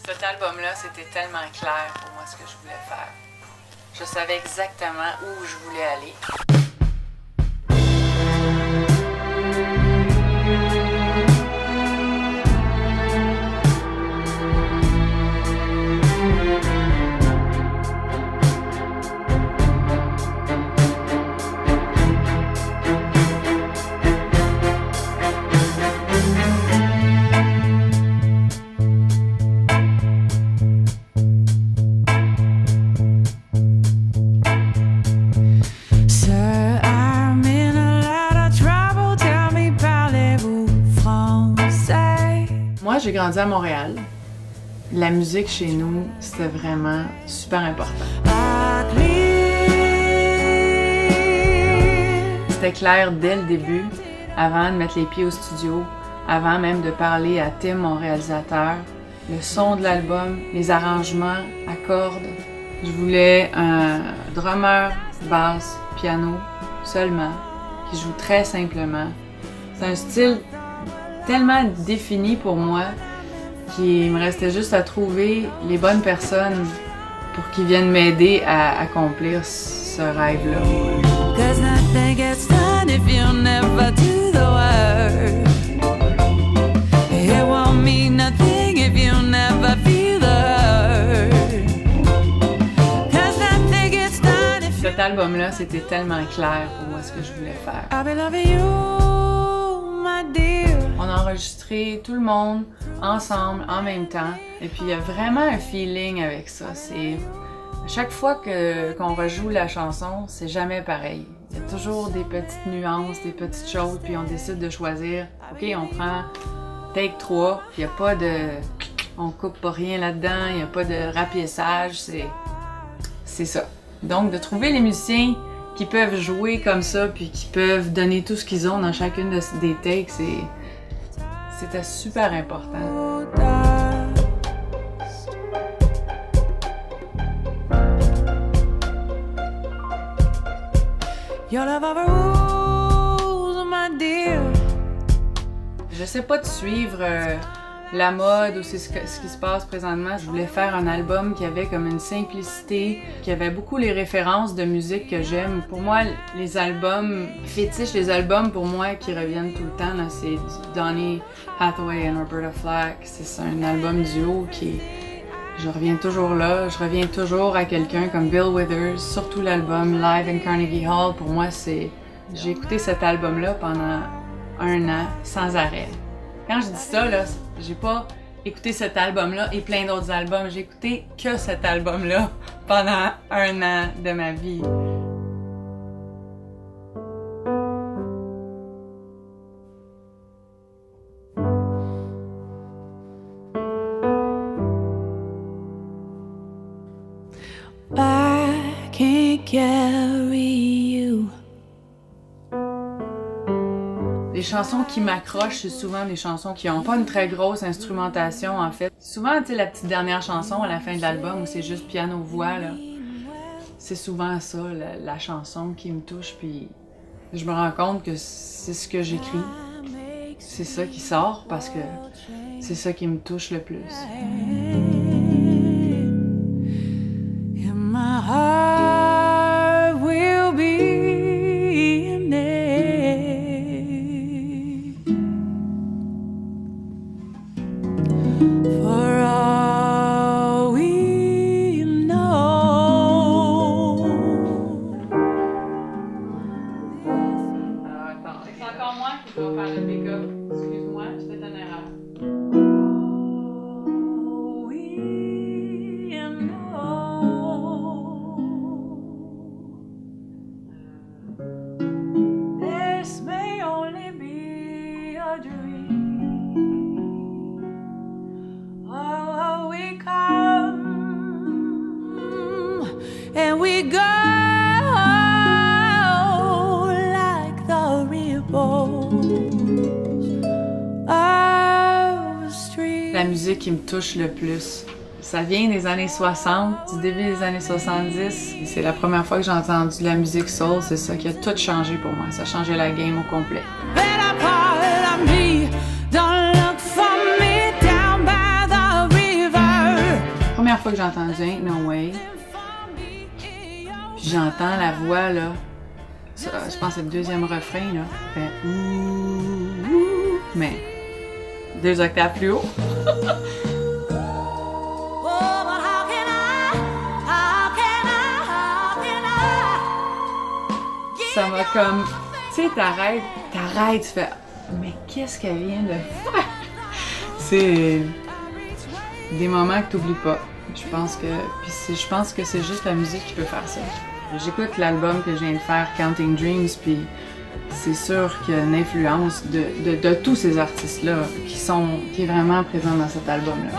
Cet album-là, c'était tellement clair pour moi ce que je voulais faire. Je savais exactement où je voulais aller. Moi, j'ai grandi à Montréal. La musique chez nous, c'était vraiment super important. C'était clair dès le début, avant de mettre les pieds au studio, avant même de parler à Tim, mon réalisateur, le son de l'album, les arrangements à cordes. Je voulais un drummer, basse, piano seulement, qui joue très simplement. C'est un style tellement défini pour moi qu'il me restait juste à trouver les bonnes personnes pour qu'ils viennent m'aider à accomplir ce rêve-là. Cet album-là, c'était tellement clair pour moi ce que je voulais faire. On a enregistré tout le monde ensemble, en même temps. Et puis il y a vraiment un feeling avec ça. C'est à chaque fois qu'on rejoue la chanson, c'est jamais pareil. Il y a toujours des petites nuances, des petites choses, puis on décide de choisir. OK, on prend take 3, puis il n'y a pas de... On coupe pas rien là-dedans, il n'y a pas de rapiessage, c'est ça. Donc de trouver les musiciens qui peuvent jouer comme ça, puis qui peuvent donner tout ce qu'ils ont dans chacune des takes, c'était super important. J'essaie pas de suivre la mode ou c'est ce qui se passe présentement. Je voulais faire un album qui avait comme une simplicité, qui avait beaucoup les références de musique que j'aime. Pour moi, les albums fétiches, les albums pour moi qui reviennent tout le temps, là, c'est Donny Hathaway et Roberta Flack. C'est un album duo qui... Je reviens toujours là, je reviens toujours à quelqu'un comme Bill Withers, surtout l'album Live in Carnegie Hall. Pour moi, c'est... J'ai écouté cet album-là pendant 1 an, sans arrêt. Quand je dis ça, là, j'ai pas écouté cet album-là et plein d'autres albums. J'ai écouté que cet album-là pendant 1 an de ma vie. I can't carry you. Les chansons qui m'accrochent, c'est souvent des chansons qui ont pas une très grosse instrumentation, en fait. Souvent, tu sais, la petite dernière chanson à la fin de l'album où c'est juste piano-voix, là. C'est souvent ça, la chanson qui me touche, puis je me rends compte que c'est ce que j'écris. C'est ça qui sort parce que c'est ça qui me touche le plus. My heart will be in it for all we know. Alors attends, c'est encore moi qui dois faire le pick-up. Excuse-moi, je fais une erreur. And we go like the ripples of the street. La musique qui me touche le plus, ça vient des années 60, du début des années 70. C'est la première fois que j'ai entendu la musique soul, c'est ça qui a tout changé pour moi. Ça a changé la game au complet. Don't look for me down by the river. fois que j'ai entendu Ain't No Way, puis j'entends la voix, là, ça, je pense que c'est le deuxième refrain, là, fait ouh, ouh, mais 2 octaves plus haut. Ça m'a comme, tu sais, t'arrêtes, tu fais, mais qu'est-ce qu'elle vient de faire? C'est des moments que t'oublies pas. Je pense que c'est juste la musique qui peut faire ça. J'écoute l'album que je viens de faire, Counting Dreams, puis c'est sûr qu'il y a une influence de tous ces artistes-là qui est vraiment présente dans cet album-là.